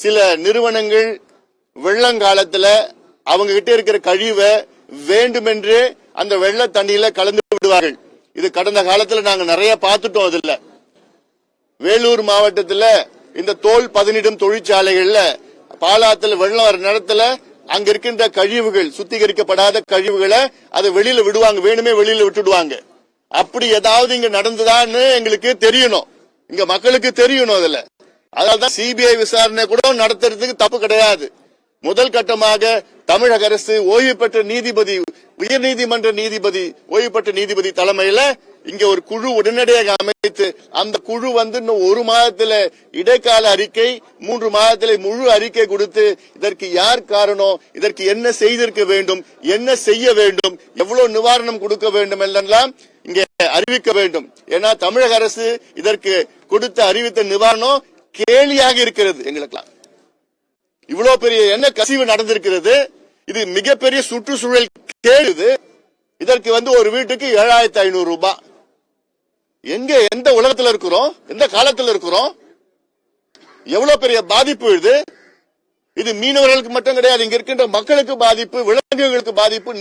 சில நிறுவனங்கள் வெள்ளங்காலத்துல அவங்க கிட்ட இருக்கிற கழிவை வேண்டுமென்று அந்த வெள்ள தண்ணியில கலந்து விடுவார்கள். இது கடந்த காலத்துல நாங்க நிறைய பார்த்துட்டோம். அதுல வேலூர் மாவட்டத்துல இந்த தோல் பதனிடும் தொழிற்சாலைகள்ல பாலாத்துல வெள்ளம் வர நேரத்துல அங்க இருக்கின்ற கழிவுகள், சுத்திகரிக்கப்படாத கழிவுகளை அதை வெளியில விடுவாங்க, வேணுமே வெளியில விட்டுடுவாங்க. அப்படி ஏதாவது இங்க நடந்ததான்னு எங்களுக்கு தெரியணும், இங்க மக்களுக்கு தெரியணும். அதுல அதனால்தான் சிபிஐ விசாரணை கூட நடத்துறதுக்கு தப்பு கிடையாது. முதல் கட்டமாக தமிழக அரசு ஓய்வு பெற்ற நீதிபதி, உயர்நீதிமன்ற நீதிபதி, ஓய்வு பெற்ற நீதிபதி தலைமையில இங்க ஒரு குழு உடனடியாக அமைத்து அந்த குழு இன்னும் 1 மாதத்துல இடைக்கால அறிக்கை, 3 மாதத்துல முழு அறிக்கை கொடுத்து இதற்கு யார் காரணம், இதற்கு என்ன செய்திருக்க வேண்டும், என்ன செய்ய வேண்டும், எவ்வளவு நிவாரணம் கொடுக்க வேண்டும் எல்லாம் இங்க அறிவிக்க வேண்டும். ஏன்னா தமிழக அரசு இதற்கு கொடுத்த அறிவித்த நிவாரணம் கேலியாக இருக்கிறது. எங்களுக்கெல்லாம் இவ்வளவு பெரிய என்ன கசிவு நடந்திருக்கிறது. இது மிகப்பெரிய சுற்றுச்சூழல் கேடு. இதற்கு ஒரு வீட்டுக்கு 7500 ரூபாய். எங்க எந்த உலகத்துல இருக்கிறோம், எந்த காலத்துல இருக்கிறோம்? எவ்வளவு பெரிய பாதிப்பு இது. இது மீனவர்களுக்கு மட்டும் கிடையாது, இங்க இருக்கின்ற மக்களுக்கு பாதிப்பு, விலங்குகளுக்கு பாதிப்பு,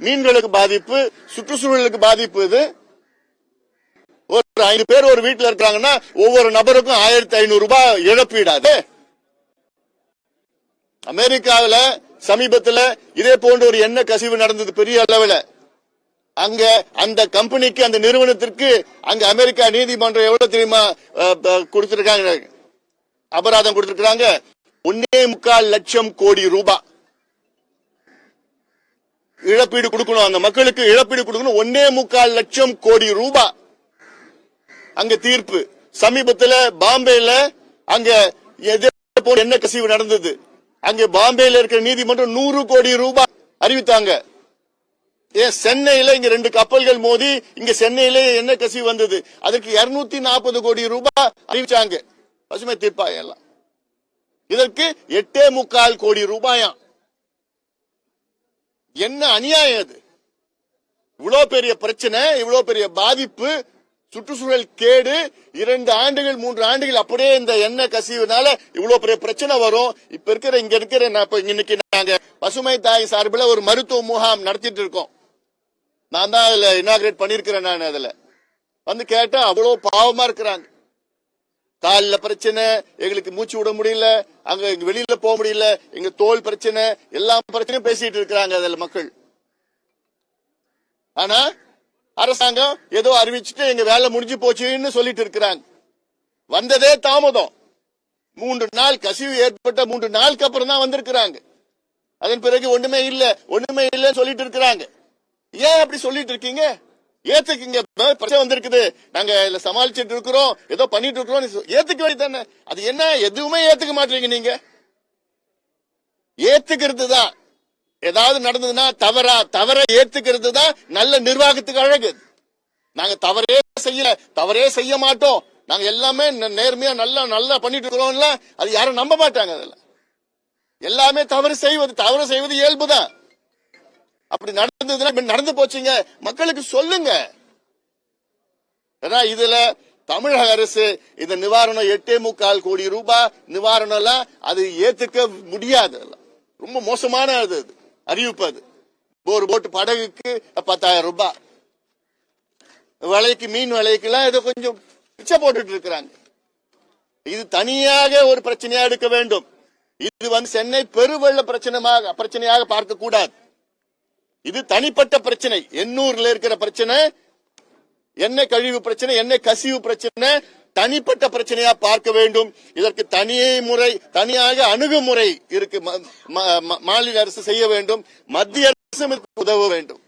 மீன்களுக்கு பாதிப்பு, சுற்றுச்சூழலுக்கு பாதிப்பு. இது ஒரு 5 பேர் ஒரு வீட்டுல இருக்கிறாங்கன்னா ஒவ்வொரு நபருக்கும் 1500 ரூபாய் இழப்பீடாது. அமெரிக்காவில சமீபத்தில் இதே போன்ற ஒரு எண்ணெய் கசிவு நடந்தது பெரிய அளவில். அங்க அந்த கம்பெனிக்கு, அந்த நிறுவனத்திற்கு அங்க அமெரிக்கா நீதிமன்றம் எவ்வளவு தெரியுமா கொடுத்திருக்காங்க, அபராதம் கொடுத்திருக்காங்க? 1.25 லட்சம் கோடி ரூபாய் இழப்பீடு கொடுக்கணும். அந்த மக்களுக்கு இழப்பீடு கொடுக்கணும். 1.25 லட்சம் கோடி ரூபாய் அங்க தீர்ப்பு. சமீபத்தில் பாம்பேல அங்க என்ன கசிவு நடந்தது, அங்கே பாம்பேல இருக்கிற நீதிமன்றம் 100 கோடி ரூபாய் அறிவித்தாங்க. ஏன் சென்னையில இங்க 2 கப்பல்கள் மோதி இங்க சென்னையில என்ன கசிவு வந்தது, அதுக்கு 240 கோடி ரூபாய் அறிவிச்சாங்க பசுமை தீர்ப்பாயம் எல்லாம். இதற்கு 8.25 கோடி ரூபாயாம். என்ன அநியாயம் அது! இவ்வளவு பெரிய பிரச்சனை, இவ்வளவு பெரிய பாதிப்பு, சுற்றுச்சூழல் கேடு. 2 ஆண்டுகள் 3 ஆண்டுகள் அப்படியே இந்த எண்ணெய் கசிவுனால இவ்வளவு பெரிய பிரச்சனை வரும். இப்ப இருக்கிற இங்க இருக்கிற இன்னைக்கு நாங்க பசுமை தாய் சார்பில் ஒரு மருத்துவ முகாம் நடத்திட்டு இருக்கோம். நான் தான் அதுல இனாகிரேட் பண்ணிருக்கிறேன். நான் அதுல கேட்டா அவ்வளவு பாவமா இருக்கிறாங்க. கால்ல பிரச்சனை, எங்களுக்கு மூச்சு விட முடியல, அங்க வெளியில போக முடியல, எங்க தோல் பிரச்சனை, எல்லா பிரச்சனையும் பேசிட்டு இருக்கிறாங்க அதுல மக்கள். ஆனா அரசாங்கம் ஏதோ அறிவிச்சுட்டு எங்க வேலை முடிஞ்சு போச்சுன்னு சொல்லிட்டு இருக்கிறாங்க. வந்ததே தாமதம். 3 நாள் கசிவு ஏற்பட்ட 3 நாளுக்கு அப்புறம் தான் வந்திருக்கிறாங்க. அதன் பிறகு ஒண்ணுமே இல்ல சொல்லிட்டு இருக்கிறாங்க. ஏன் அப்படி சொல்லிட்டு இருக்கீங்க? ஏத்துக்குங்க, பிரச்சனை வந்திருக்குது, நாங்க இதுல சமாளிச்சுட்டு இருக்கிறோம், ஏதோ பண்ணிட்டு இருக்கிறோம், ஏத்துக்க வேண்டியதானே. அது என்ன, எதுவுமே ஏத்துக்க மாட்டீங்க நீங்க. ஏத்துக்கிறது தான், ஏதாவது நடந்ததுன்னா தவற ஏத்துக்கிறது தான் நல்ல நிர்வாகத்துக்கு அழகு. நாங்க தவறே செய்ய மாட்டோம், நாங்க எல்லாமே நேர்மையா நல்லா பண்ணிட்டு இருக்கிறோம், அது யாரும் நம்ப மாட்டாங்க. அதுல எல்லாமே தவறு செய்வது இயல்புதான். அப்படி நடந்ததுன்னா நடந்து போச்சுங்க, மக்களுக்கு சொல்லுங்க. இதுல தமிழக அரசு இந்த நிவாரணம் 8.25 கோடி ரூபாய் நிவாரணம் எல்லாம் அது ஏத்துக்க முடியாது. ரொம்ப மோசமான அறிவிப்பு. அது ஒரு போட்டு படகுக்கு 10,000 ரூபாய், விலைக்கு மீன் விலைக்கெல்லாம் ஏதோ கொஞ்சம் பிச்சை போட்டுட்டு இருக்கிறாங்க. இது தனியாக ஒரு பிரச்சனையா எடுக்க வேண்டும். இது சென்னை பெருவெள்ள பிரச்சனையாக பார்க்க கூடாது. இது தனிப்பட்ட பிரச்சனை. எண்ணூர்ல இருக்கிற பிரச்சனை, எண்ணெய் கழிவு பிரச்சனை, எண்ணெய் கசிவு பிரச்சனை தனிப்பட்ட பிரச்சனையா பார்க்க வேண்டும். இதற்கு தனியாக அணுகுமுறை இருக்கு. மாநில அரசு செய்ய வேண்டும், மத்திய அரசு உதவ வேண்டும்.